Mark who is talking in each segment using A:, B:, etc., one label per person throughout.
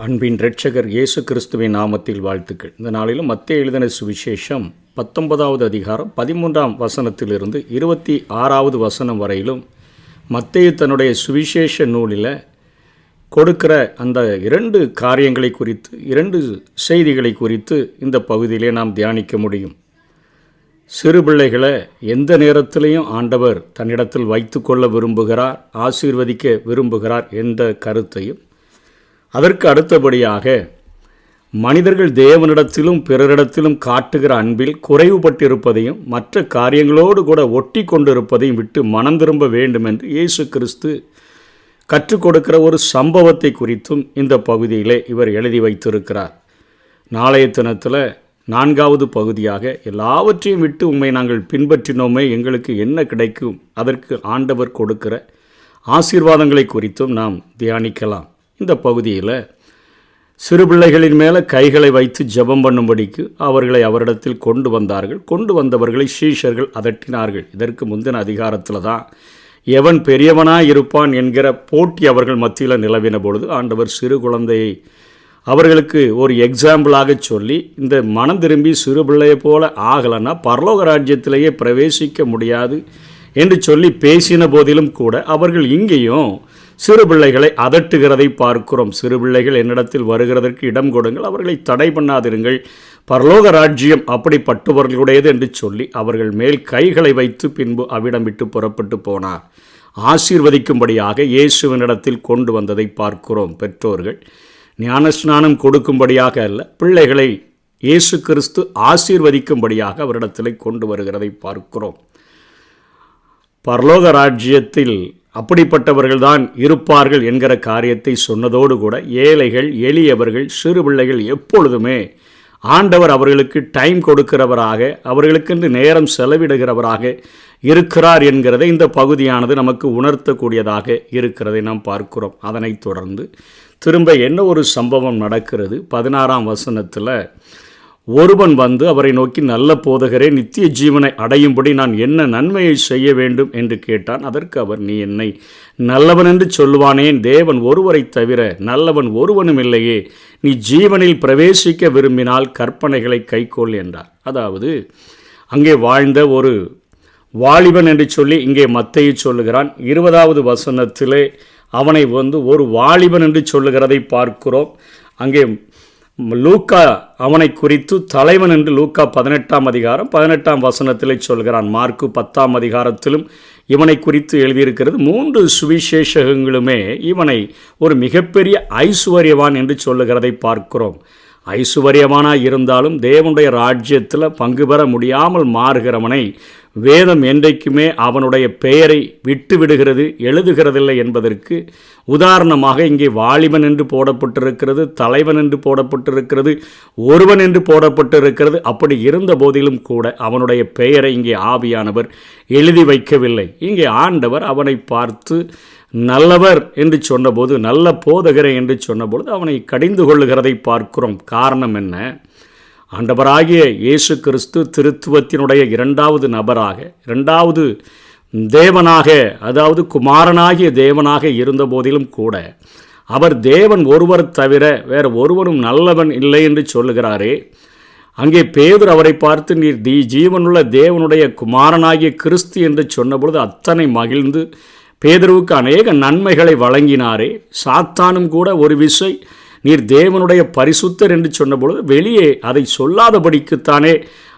A: அன்பின் இரட்சகர் இயேசு கிறிஸ்துவின் நாமத்தில் வாழ்த்துக்கள். இந்த நாளிலும் மத்தேயு எழுதின சுவிசேஷம் 19வது அதிகாரம் 13ஆம் வசனத்திலிருந்து 26வது வசனம் வரையிலும் மத்தேயு தன்னுடைய சுவிசேஷ நூலில் கொடுக்கிற அந்த 2 காரியங்களை குறித்து 2 செய்திகளை குறித்து இந்த பகுதியிலே நாம் தியானிக்க முடியும். சிறு பிள்ளைகளை எந்த நேரத்திலையும் ஆண்டவர் தன்னிடத்தில் வைத்து கொள்ள விரும்புகிறார், ஆசீர்வதிக்க விரும்புகிறார் என்ற கருத்தையும், அதற்கு அடுத்தபடியாக மனிதர்கள் தேவனிடத்திலும் பிறரிடத்திலும் காட்டுகிற அன்பில் குறைவுபட்டிருப்பதையும் மற்ற காரியங்களோடு கூட ஒட்டி கொண்டிருப்பதையும் விட்டு மனம் திரும்ப வேண்டும் என்று இயேசு கிறிஸ்து கற்றுக் கொடுக்கிற ஒரு சம்பவத்தை குறித்தும் இந்த பகுதியிலே இவர் எழுதி வைத்திருக்கிறார். நாளைய தினத்தில் 4வது பகுதியாக எல்லாவற்றையும் விட்டு உம்மை நாங்கள் பின்பற்றினோமே, எங்களுக்கு என்ன கிடைக்கும், அதற்கு ஆண்டவர் கொடுக்கிற ஆசீர்வாதங்களை குறித்தும் நாம் தியானிக்கலாம். இந்த பகுதியில் சிறு பிள்ளைகளின் மேலே கைகளை வைத்து ஜெபம் பண்ணும்படிக்கு அவர்களை அவரிடத்தில் கொண்டு வந்தார்கள். கொண்டு வந்தவர்களை சீஷர்கள் அதட்டினார்கள். இதற்கு முந்தின அதிகாரத்தில் தான் எவன் பெரியவனாய் இருப்பான் என்கிற போட்டி அவர்கள் மத்தியில் நிலவின பொழுது ஆண்டவர் சிறு குழந்தையை அவர்களுக்கு ஒரு எக்ஸாம்பிளாக சொல்லி, இந்த மனம் திரும்பி சிறு பிள்ளையை போல ஆகலைன்னா பரலோக ராஜ்யத்திலேயே பிரவேசிக்க முடியாது என்று சொல்லி பேசின போதிலும் கூட அவர்கள் இங்கேயும் சிறு பிள்ளைகளை அதட்டுகிறதை பார்க்கிறோம். சிறு பிள்ளைகள் என்னிடத்தில் வருகிறதற்கு இடம் கொடுங்கள், அவர்களை தடை பண்ணாதிருங்கள், பரலோக ராஜ்யம் அப்படிப்பட்டவர்களுடையது என்று சொல்லி அவர்கள் மேல் கைகளை வைத்து பின்பு அவ்விடம் விட்டு புறப்பட்டு போனார். ஆசீர்வதிக்கும்படியாக இயேசுவினிடத்தில் கொண்டு வந்ததை பார்க்கிறோம். பெற்றோர்கள் ஞானஸ்நானம் கொடுக்கும்படியாக அல்ல, பிள்ளைகளை இயேசு கிறிஸ்து ஆசீர்வதிக்கும்படியாக அவரிடத்தில் கொண்டு வருகிறதை பார்க்கிறோம். பரலோக ராஜ்யத்தில் அப்படிப்பட்டவர்கள்தான் இருப்பார்கள் என்கிற காரியத்தை சொன்னதோடு கூட ஏழைகள், எளியவர்கள், சிறு பிள்ளைகள் எப்பொழுதுமே ஆண்டவர் அவர்களுக்கு டைம் கொடுக்கிறவராக, அவர்களுக்கென்று நேரம் செலவிடுகிறவராக இருக்கிறார் என்கிறதை இந்த பகுதியானது நமக்கு உணர்த்தக்கூடியதாக இருக்கிறதை நாம் பார்க்கிறோம். அதனைத் தொடர்ந்து திரும்ப என்ன ஒரு சம்பவம் நடக்கிறது. 16ஆம் வசனத்தில் ஒருவன் வந்து அவரை நோக்கி, நல்ல போதகரே, நித்திய ஜீவனை அடையும்படி நான் என்ன நன்மையை செய்ய வேண்டும் என்று கேட்டான். அதற்கு அவர், நீ என்னை நல்லவன் என்று சொல்லுவானேன், தேவன் ஒருவரை தவிர நல்லவன் ஒருவனும் இல்லையே, நீ ஜீவனில் பிரவேசிக்க விரும்பினால் கற்பனைகளை கைக்கொள் என்றார். அதாவது அங்கே வாழ்ந்த ஒரு வாலிபன் என்று சொல்லி இங்கே மத்தேயு சொல்லுகிறான். 20வது வசனத்திலே அவனை வந்து ஒரு வாலிபன் என்று சொல்லுகிறதை பார்க்கிறோம். அங்கே லூக்கா அவனை குறித்து தலைவன் என்று லூக்கா 18ஆம் அதிகாரம் 18ஆம் வசனத்திலே சொல்கிறான். மார்க்கு 10ஆம் அதிகாரத்திலும் இவனை குறித்து எழுதியிருக்கிறது. 3 சுவிசேஷகங்களுமே இவனை ஒரு மிகப்பெரிய ஐசுவரியவான் என்று சொல்லுகிறதை பார்க்கிறோம். ஐசுவரியவானாக இருந்தாலும் தேவனுடைய ராஜ்யத்தில் பங்கு பெற முடியாமல் மாறுகிறவனை வேதம் என்றைக்குமே அவனுடைய பெயரை விட்டு விடுகிறது, எழுதுகிறதில்லை என்பதற்கு உதாரணமாக இங்கே வாலிபன் என்று போடப்பட்டிருக்கிறது, தலைவன் என்று போடப்பட்டிருக்கிறது, ஒருவன் என்று போடப்பட்டிருக்கிறது. அப்படி இருந்த போதிலும் கூட அவனுடைய பெயரை இங்கே ஆவியானவர் எழுதி வைக்கவில்லை. இங்கே ஆண்டவர் அவனை பார்த்து நல்லவர் என்று சொன்னபோது, நல்ல போதகரை என்று சொன்னபொழுது அவனை கடிந்து கொள்ளுகிறதை பார்க்கிறோம். காரணம் என்ன? ஆண்டவராகிய இயேசு கிறிஸ்து திருத்துவத்தினுடைய 2வது நபராக, 2வது தேவனாக, அதாவது குமாரனாகிய தேவனாக இருந்த போதிலும் கூட அவர் தேவன் ஒருவர் தவிர வேறு ஒருவரும் நல்லவன் இல்லை என்று சொல்லுகிறாரே. அங்கே பேதுரு அவரை பார்த்து, நீர் ஜீவனுள்ள தேவனுடைய குமாரனாகிய கிறிஸ்து என்று சொன்னபொழுது அத்தனை மகிழ்ந்து பேதுருவுக்கு அநேக நன்மைகளை வழங்கினாரே. சாத்தானும் கூட ஒரு விசை நீர் தேவனுடைய பரிசுத்தர் என்று சொன்னபொழுது வெளியே அதை சொல்லாதபடிக்குத்தானே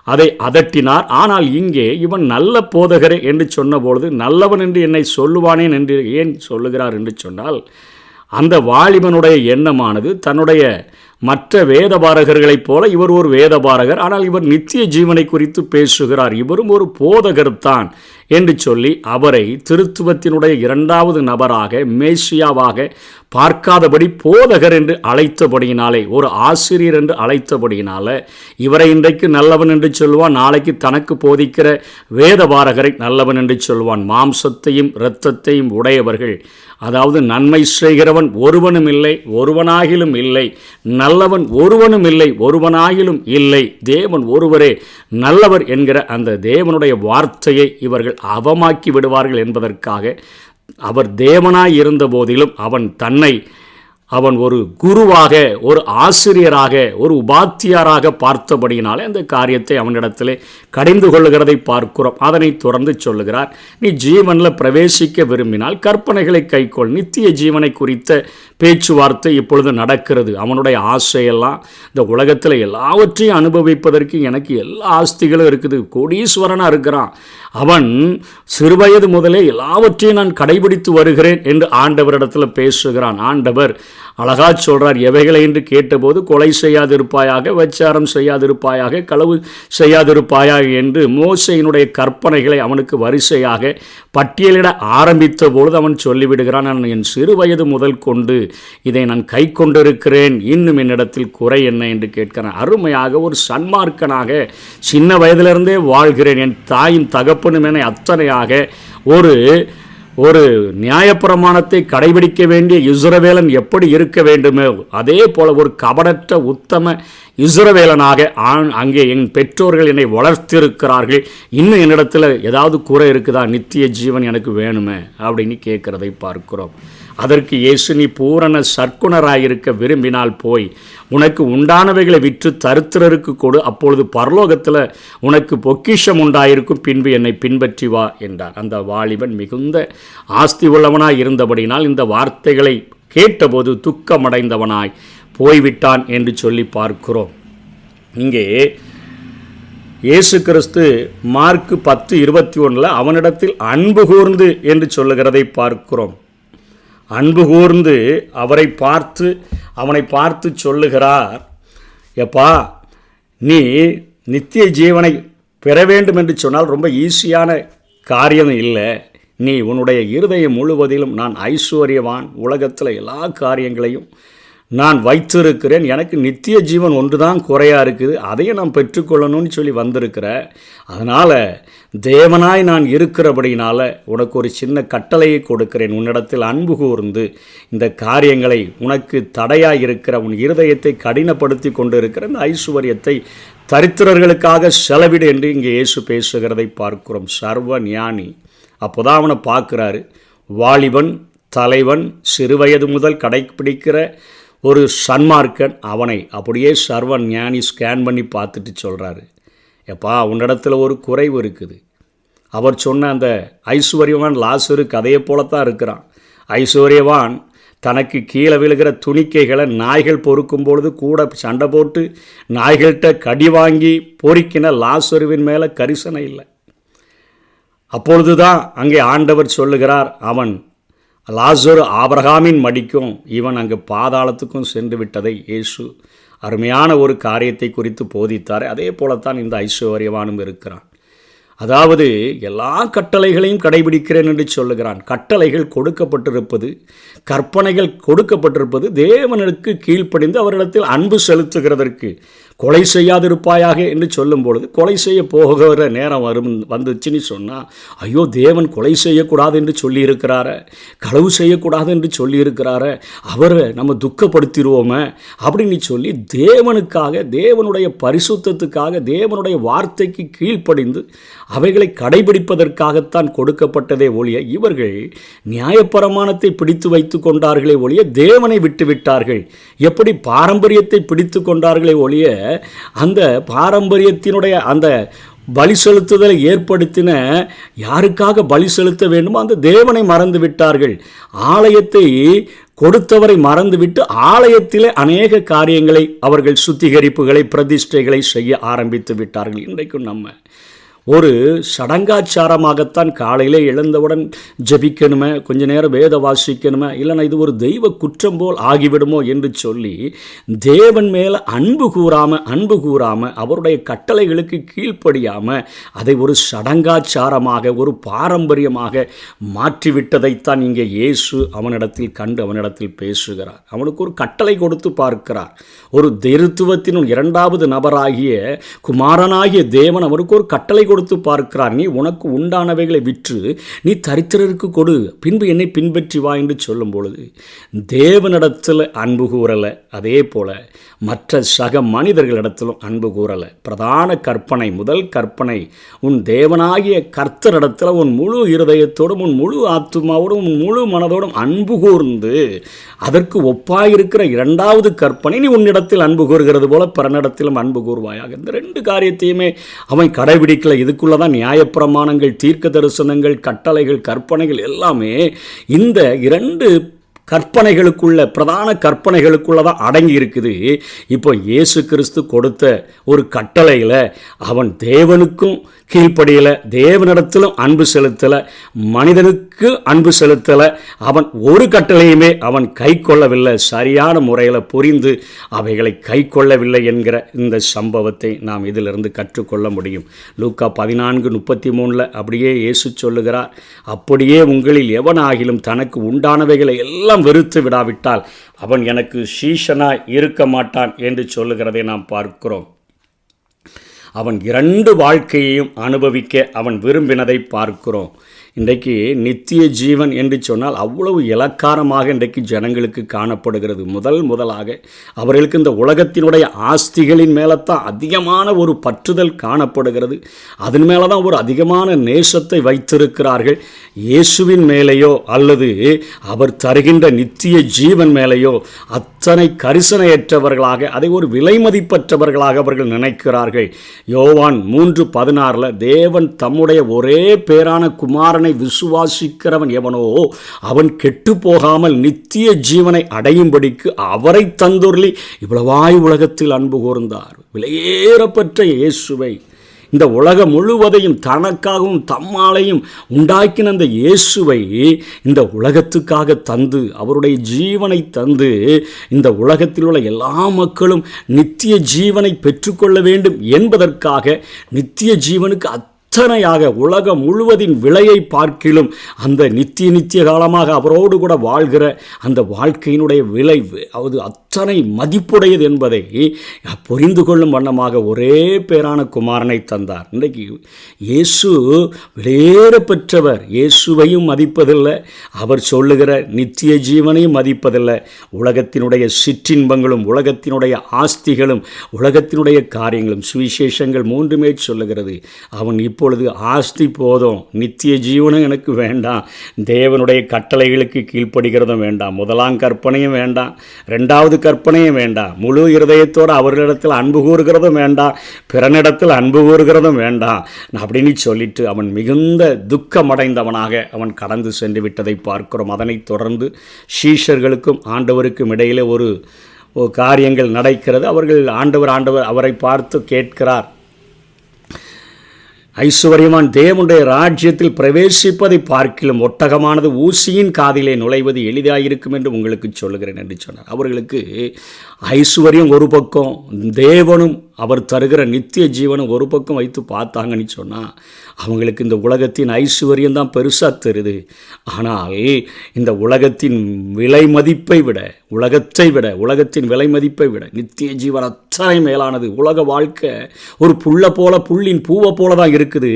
A: அதை அதட்டினார். ஆனால் இங்கே இவன் நல்ல போதகரே என்று சொன்னபொழுது நல்லவன் என்று என்னை சொல்லுவானேன் என்று ஏன் சொல்லுகிறார் என்று சொன்னால், அந்த வாலிபனுடைய எண்ணமானது தன்னுடைய மற்ற வேதபாரகர்களைப் போல இவர் ஒரு வேதபாரகர், ஆனால் இவர் நித்திய ஜீவனை குறித்து பேசுகிறார், இவரும் ஒரு போதகர்தான் என்று சொல்லி அவரை திருத்துவத்தினுடைய 2வது நபராக, மேசியாவாக பார்க்காதபடி போதகர் என்று அழைத்தபடியினாலே, ஒரு ஆசிரியர் என்று அழைத்தபடியினால இவரை இன்றைக்கு நல்லவன் என்று சொல்லுவான், நாளைக்கு தனக்கு போதிக்கிற வேதபாரகரை நல்லவன் என்று சொல்லுவான். மாம்சத்தையும் இரத்தத்தையும் உடையவர்கள், அதாவது நன்மை செய்கிறவன் ஒருவனும் இல்லை, ஒருவனாகிலும் இல்லை, நல்லவன் ஒருவனும் இல்லை, ஒருவனாகிலும் இல்லை, தேவன் ஒருவரே நல்லவர் என்கிற அந்த தேவனுடைய வார்த்தையை இவர்கள் அவமாக்கி விடுவார்கள் என்பதற்காக அவர் தேவனாய் இருந்த போதிலும் அவன் தன்னை அவன் ஒரு குருவாக, ஒரு ஆசிரியராக, ஒரு உபாத்தியாராக பார்த்தபடியினாலே அந்த காரியத்தை அவனிடத்திலே கடிந்து கொள்ளுகிறதை பார்க்கிறோம். அதனை தொடர்ந்து சொல்லுகிறார், நீ ஜீவனில் பிரவேசிக்க விரும்பினால் கற்பனைகளை கைக்கொள். நித்திய ஜீவனை குறித்த பேச்சுவார்த்தை இப்பொழுது நடக்கிறது. அவனுடைய ஆசையெல்லாம் இந்த உலகத்தில் எல்லாவற்றையும் அனுபவிப்பதற்கு எனக்கு எல்லா ஆஸ்திகளும் இருக்குது, கோடீஸ்வரனாக இருக்கிறான், அவன் சிறுவயது முதலே எல்லாவற்றையும் நான் கடைபிடித்து வருகிறேன் என்று ஆண்டவரிடத்தில் பேசுகிறான். ஆண்டவர் அழகா சொல்றார், எவைகளை என்று கேட்டபோது கொலை செய்யாதிருப்பாயாக, விபச்சாரம் செய்யாதிருப்பாயாக, களவு செய்யாதிருப்பாயாக என்று மோசேயினுடைய கற்பனைகளை அவனுக்கு வரிசையாக பட்டியலிட ஆரம்பித்த பொழுது அவன் சொல்லிவிடுகிறான், நான் என் சிறு வயது முதல் கொண்டு இதை நான் கை கொண்டிருக்கிறேன், இன்னும் என்னிடத்தில் குறை என்ன என்று கேட்கிறான். அருமையாக ஒரு சன்மார்க்கனாக சின்ன வயதிலிருந்தே வாழ்கிறேன், என் தாயும் தகப்பனும் என அத்தனையாக ஒரு நியாயப்பிரமாணத்தை கடைபிடிக்க வேண்டிய இஸ்ரவேலன் எப்படி இருக்க வேண்டுமோ அதே போல ஒரு கபடற்ற உத்தம இஸ்ரவேலனாக அங்கே என் பெற்றோர்கள் என்னை வளர்த்திருக்கிறார்கள், இன்னும் என்னிடத்தில் ஏதாவது குறை இருக்குதா, நித்திய ஜீவன் எனக்கு வேணுமே அப்படின்னு கேட்குறதை பார்க்கிறோம். அதற்கு இயேசு, நீ பூரண சற்குணராயிருக்க விரும்பினால் போய் உனக்கு உண்டானவைகளை விற்று தரித்திரருக்கு கொடு, அப்பொழுது பரலோகத்தில் உனக்கு பொக்கிஷம் உண்டாயிருக்கும், பின்பு என்னை பின்பற்றி வா என்றார். அந்த வாலிபன் மிகுந்த ஆஸ்தி உள்ளவனாய் இருந்தபடினால் இந்த வார்த்தைகளை கேட்டபோது துக்கமடைந்தவனாய் போய்விட்டான் என்று சொல்லி பார்க்கிறோம். இங்கே இயேசு கிறிஸ்து மார்க் 10:21 அவனிடத்தில் அன்பு கூர்ந்து என்று சொல்லுகிறதை பார்க்கிறோம். அன்பு கூர்ந்து அவனை பார்த்து சொல்லுகிறார், எப்பா, நீ நித்திய ஜீவனை பெற வேண்டும் என்று சொன்னால் ரொம்ப ஈஸியான காரியம் இல்லை. நீ உன்னுடைய இருதயம் முழுவதிலும் நான் ஐஸ்வர்யவான், உலகத்தில் எல்லா காரியங்களையும் நான் வைத்திருக்கிறேன், எனக்கு நித்திய ஜீவன் ஒன்று தான் குறையாக இருக்குது, அதையும் நான் பெற்றுக்கொள்ளணும்னு சொல்லி வந்திருக்கிற, அதனால் தேவனாய் நான் இருக்கிறபடினால உனக்கு ஒரு சின்ன கட்டளையை கொடுக்கிறேன், உன்னிடத்தில் அன்பு கூர்ந்து இந்த காரியங்களை உனக்கு தடையாக இருக்கிற உன் இருதயத்தை கடினப்படுத்தி கொண்டு இருக்கிற இந்த ஐஸ்வர்யத்தை தரித்திரர்களுக்காக செலவிடு என்று இங்கே இயேசு பேசுகிறதை பார்க்கிறோம். சர்வ ஞானி. அப்போதான் அவனை பார்க்குறாரு, வாலிபன், தலைவன், சிறுவயது முதல் கடைப்பிடிக்கிற ஒரு சன்மார்க்கன். அவனை அப்படியே சர்வ ஞானி ஸ்கேன் பண்ணி பார்த்துட்டு சொல்கிறாரு, எப்பா, உன்னிடத்தில் ஒரு குறைவு இருக்குது. அவர் சொன்ன அந்த ஐஸ்வர்யவான் லாசரு கதையை போலத்தான் இருக்கிறான். ஐஸ்வர்யவான் தனக்கு கீழே விழுகிற துணிக்கைகளை நாய்கள் பொறுக்கும் பொழுது கூட சண்டை போட்டு நாய்கள்கிட்ட கடி வாங்கி பொறுக்கின லாசருவின் மேலே கரிசனை இல்லை. அப்பொழுதுதான் அங்கே ஆண்டவர் சொல்லுகிறார், அவன் லாசரு ஆபிரகாமின் மடிக்கும், இவன் அங்கு பாதாளத்துக்கும் சென்று விட்டதை இயேசு அருமையான ஒரு காரியத்தை குறித்து போதித்தார். அதே போலத்தான் இந்த ஐஸ்வர்யவானும் இருக்கிறான். அதாவது எல்லா கட்டளைகளையும் கடைபிடிக்கிறேன் என்று சொல்லுகிறான். கட்டளைகள் கொடுக்கப்பட்டிருப்பது, கற்பனைகள் கொடுக்கப்பட்டிருப்பது தேவனுக்கு கீழ்ப்படிந்து அவரிடத்தில் அன்பு செலுத்துகிறதற்கு. கொலை செய்யாதிருப்பாயாக என்று சொல்லும் பொழுது கொலை செய்ய போகிற நேரம் வந்துச்சுன்னு சொன்னால், ஐயோ, தேவன் கொலை செய்யக்கூடாது என்று சொல்லியிருக்கிறார, களவு செய்யக்கூடாது என்று சொல்லியிருக்கிறார, அவரை நம்ம துக்கப்படுத்திடுவோமே அப்படின்னு சொல்லி தேவனுக்காக, தேவனுடைய பரிசுத்தத்துக்காக, தேவனுடைய வார்த்தைக்கு கீழ்ப்படிந்து அவைகளை கடைபிடிப்பதற்காகத்தான் கொடுக்கப்பட்டதே ஒழிய இவர்கள் நியாயப்பிரமாணத்தை பிடித்து வைத்து கொண்டார்களே ஒழிய தேவனை விட்டுவிட்டார்கள். எப்படி பாரம்பரியத்தை பிடித்து கொண்டார்களே ஒழிய அந்த பாரம்பரியத்தினுடைய அந்த பலி செலுத்துதலை ஏற்படுத்தின யாருக்காக பலி செலுத்த வேண்டுமோ அந்த தேவனை மறந்து விட்டார்கள். ஆலயத்தை கொடுத்தவரை மறந்துவிட்டு ஆலயத்திலே அநேக காரியங்களை அவர்கள் சுத்திகரிப்புகளை, பிரதிஷ்டைகளை செய்ய ஆரம்பித்து விட்டார்கள். இன்றைக்கும் நம்ம ஒரு சடங்காச்சாரமாகத்தான் காலையிலே எழுந்தவுடன் ஜபிக்கணுமே, கொஞ்ச நேரம் வேத வாசிக்கணுமே, இல்லைனா இது ஒரு தெய்வ குற்றம் போல் ஆகிவிடுமோ என்று சொல்லி தேவன் மேலே அன்பு கூறாமல் அவருடைய கட்டளைகளுக்கு கீழ்ப்படியாமல் அதை ஒரு சடங்காச்சாரமாக, ஒரு பாரம்பரியமாக மாற்றிவிட்டதைத்தான் இங்கே இயேசு அவனிடத்தில் கண்டு அவனிடத்தில் பேசுகிறார். அவனுக்கு ஒரு கட்டளை கொடுத்து பார்க்கிறார். ஒரு திருத்துவத்தின் இரண்டாவது நபராகிய குமாரனாகிய தேவன் அவனுக்கு ஒரு கட்டளை கொடுத்து பார்க்கிறார். நீ உனக்கு உண்டானவைகளை விற்று நீ தரித்திரருக்கு கொடு, பின்பு என்னை பின்பற்றி வா என்று சொல்லும் பொழுது தேவனிடத்தில் அன்பு கூறலை. அதே போல மற்ற சக மனிதர்களிடத்திலும் அன்பு கூறலை. பிரதான கற்பனை, முதல் கற்பனை, உன் தேவனாகிய கர்த்தரிடத்தில் உன் முழு இருதயத்தோடும் உன் முழு ஆத்துமாவோடும் உன் முழு மனதோடும் அன்பு கூர்ந்து அதற்கு ஒப்பாயிருக்கிற இரண்டாவது கற்பனை, நீ உன்னிடத்தில் அன்பு கூறுகிறது போல பிறனிடத்திலும் அன்பு கூறுவாயாக. இந்த ரெண்டு காரியத்தையுமே அவன் கடைபிடிக்கல. இதுக்குள்ளதான் நியாயப்பிரமாணங்கள், தீர்க்க தரிசனங்கள், கட்டளைகள், கற்பனைகள் எல்லாமே இந்த இரண்டு கற்பனைகளுக்குள்ள, பிரதான கற்பனைகளுக்குள்ள தான் அடங்கி இருக்குது. இப்போ இயேசு கிறிஸ்து கொடுத்த ஒரு கட்டளையில் அவன் தேவனுக்கும் கீழ்ப்படியலை, தேவனிடத்திலும் அன்பு செலுத்தலை, மனிதனுக்கு அன்பு செலுத்தலை. அவன் ஒரு கட்டளையுமே அவன் கை கொள்ளவில்லை, சரியான முறையில் புரிந்து அவைகளை கை கொள்ளவில்லை என்கிற இந்த சம்பவத்தை நாம் இதிலிருந்து கற்றுக்கொள்ள முடியும். லூக்கா 14:33 அப்படியே இயேசு சொல்லுகிறார், அப்படியே உங்களில் எவனாகிலும் தனக்கு உண்டானவைகளை எல்லாம் வெறுத்து விடாவிட்டால் அவன் எனக்கு சீஷனாய் இருக்க மாட்டான் என்று சொல்லுகிறதை நாம் பார்க்கிறோம். அவன் இரண்டு வாழ்க்கையையும் அனுபவிக்க அவன் விரும்பினதை பார்க்கிறோம். இன்றைக்கு நித்திய ஜீவன் என்று சொன்னால் அவ்வளவு இலக்காரமாக இன்றைக்கு ஜனங்களுக்கு காணப்படுகிறது. முதலாக அவர்களுக்கு இந்த உலகத்தினுடைய ஆஸ்திகளின் மேலே தான் அதிகமான ஒரு பற்றுதல் காணப்படுகிறது. அதன் மேலே தான் ஒரு அதிகமான நேசத்தை வைத்திருக்கிறார்கள். இயேசுவின் மேலேயோ அல்லது அவர் தருகின்ற நித்திய ஜீவன் மேலேயோ அத்தனை கரிசனையற்றவர்களாக, அதை ஒரு விலை மதிப்பற்றவர்களாக அவர்கள் நினைக்கிறார்கள். யோவான் 3:16 தேவன் தம்முடைய ஒரே பேரான குமாரன் விசுவாசிக்கிறவன் எவனோ அவன் கெட்டு போகாமல் நித்திய ஜீவனை அடையும்படிக்கு அவரை தந்துள்ளி இவ்வளவாய் உலகத்தில் அன்பு கூர்ந்தார். விலையேறப்பட்ட இயேசுவை, இந்த உலகம் முழுவதையும் தனக்காகவும் தம்மாலையும் உண்டாக்கின அந்த இயேசுவை இந்த உலகத்துக்காக தந்து, அவருடைய ஜீவனை தந்து, இந்த உலகத்தில் உள்ள எல்லா மக்களும் நித்திய ஜீவனை பெற்றுக்கொள்ள வேண்டும் என்பதற்காக நித்திய ஜீவனுக்கு அத்தனையாக உலகம் முழுவதின் விலையை பார்க்கிலும் அந்த நித்திய காலமாக அவரோடு கூட வாழ்கிற அந்த வாழ்க்கையினுடைய விளைவு அது அத்தனை மதிப்புடையது என்பதை புரிந்து கொள்ளும் வண்ணமாக ஒரே பேரான குமாரனை தந்தார். இன்றைக்கு இயேசு விலையேற பெற்றவர். இயேசுவையும் மதிப்பதில்லை, அவர் சொல்லுகிற நித்திய ஜீவனையும் மதிப்பதில்லை. உலகத்தினுடைய சிற்றின்பங்களும் உலகத்தினுடைய ஆஸ்திகளும் உலகத்தினுடைய காரியங்களும் சுவிசேஷங்கள் 3மே சொல்லுகிறது. அவன் இப்பொழுது ஆஸ்தி போதும், நித்திய ஜீவனும் எனக்கு வேண்டாம், தேவனுடைய கட்டளைகளுக்கு கீழ்ப்படுகிறதும் வேண்டாம், முதலாம் கற்பனையும் வேண்டாம், ரெண்டாவது கற்பனையும் வேண்டாம், முழு இருதயத்தோடு அவர்களிடத்தில் அன்பு கூறுகிறதும் வேண்டாம், பிறனிடத்தில் அன்பு கூறுகிறதும் வேண்டாம் அப்படின்னு சொல்லிட்டு அவன் மிகுந்த துக்கமடைந்தவனாக அவன் கடந்து சென்று விட்டதை பார்க்கிறோம். அதனைத் தொடர்ந்து சீஷர்களுக்கும் ஆண்டவருக்கும் இடையிலே ஒரு காரியங்கள் நடக்கிறது. அவர்கள் ஆண்டவர் அவரை பார்த்து கேட்கிறார், ஐசுவரியமான் தேவனுடைய ராஜ்யத்தில் பிரவேசிப்பதை பார்க்கிலும் ஒட்டகமானது ஊசியின் காதிலே நுழைவது எளிதாயிருக்கும் என்று உங்களுக்கு சொல்லுகிறேன் என்று சொன்னார். அவர்களுக்கு ஐசுவரியம் ஒரு பக்கம், தேவனும் அவர் தருகிற நித்திய ஜீவனும் ஒரு பக்கம் வைத்து பார்த்தாங்கன்னு சொன்னால் அவங்களுக்கு இந்த உலகத்தின் ஐஸ்வர்யம் தான் பெருசாக தெரியுது. ஆனால் இந்த உலகத்தின் விலை மதிப்பை விட, உலகத்தின் விலை மதிப்பை விட நித்திய ஜீவன் அத்தனை மேலானது. உலக வாழ்க்கை ஒரு புல்லின் பூவை போல தான் இருக்குது.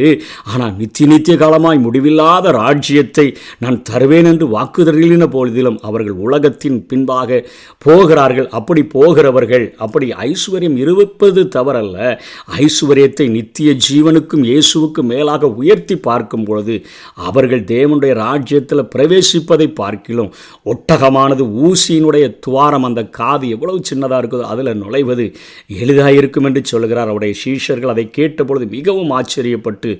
A: ஆனால் நித்திய காலமாய் முடிவில்லாத ராஜ்யத்தை நான் தருவேன் என்று வாக்குறுதிகளின பொழுதிலும் அவர்கள் உலகத்தின் பின்பாக போகிறார்கள். அப்படி போகிறவர்கள், அப்படி ஐஸ்வர்யம் இருப்பது தவறல்ல, ஐஸ்வர்யத்தை நித்திய ஜீவனுக்கும் இயேசுவுக்கும் மேலாக உயர்த்தி பார்க்கும் பொழுது அவர்கள் தேவனுடைய ராஜ்யத்தில் பிரவேசிப்பதை பார்க்கிலும் ஒட்டகமானது ஊசியினுடைய துவாரம், அந்த காது எவ்வளவு சின்னதாக இருக்குதோ அதில் நுழைவது எளிதாக இருக்கும் என்று சொல்கிறார். அவருடைய சீஷர்கள் அதை கேட்டபொழுது மிகவும் ஆச்சரியப்பட்டு,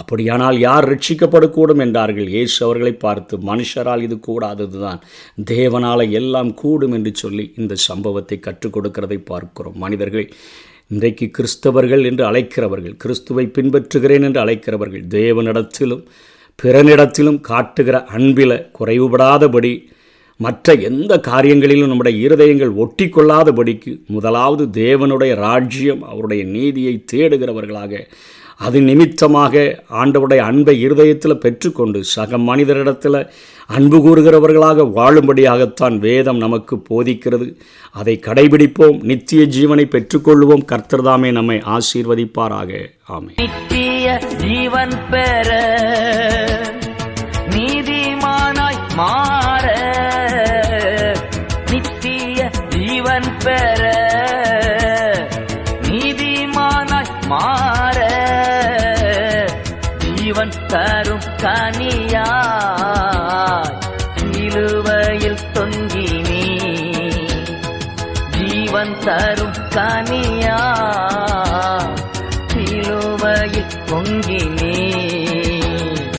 A: அப்படியானால் யார் ரட்சிக்கப்படக்கூடும் என்றார்கள். இயேசு அவர்களை பார்த்து, மனுஷரால் இது கூடாததுதான், தேவனால் எல்லாம் கூடும் என்று சொல்லி இந்த சம்பவத்தை கற்றுக் கொடுக்கிறதை பார்க்கிறோம். மனிதர்கள் இன்றைக்கு கிறிஸ்தவர்கள் என்று அழைக்கிறவர்கள், கிறிஸ்துவை பின்பற்றுகிறேன் என்று அழைக்கிறவர்கள் தேவனிடத்திலும் பிறனிடத்திலும் காட்டுகிற அன்பில் குறைவுபடாதபடி, மற்ற எந்த காரியங்களிலும் நம்முடைய இருதயங்கள் ஒட்டி கொள்ளாதபடிக்கு முதலாவது தேவனுடைய ராஜ்யம், அவருடைய நீதியை தேடுகிறவர்களாக, அது நிமித்தமாக ஆண்டவருடைய அன்பை இருதயத்தில் பெற்றுக்கொண்டு சக மனிதரிடத்தில் அன்பு கூறுகிறவர்களாக வாழும்படியாகத்தான் வேதம் நமக்கு போதிக்கிறது. அதை கடைபிடிப்போம், நித்திய ஜீவனை பெற்றுக்கொள்வோம். கர்த்தர்தாமே நம்மை ஆசீர்வதிப்பாராக. ஆமென்.
B: நித்திய ஜீவன் பெற நீதிமானாய் மாற, நித்திய ஜீவன் பெற கனியாய் சிலுவையில் தொங்கினீ ஜீவன் தரும் கனியாய் சிலுவையில் தொங்கினீ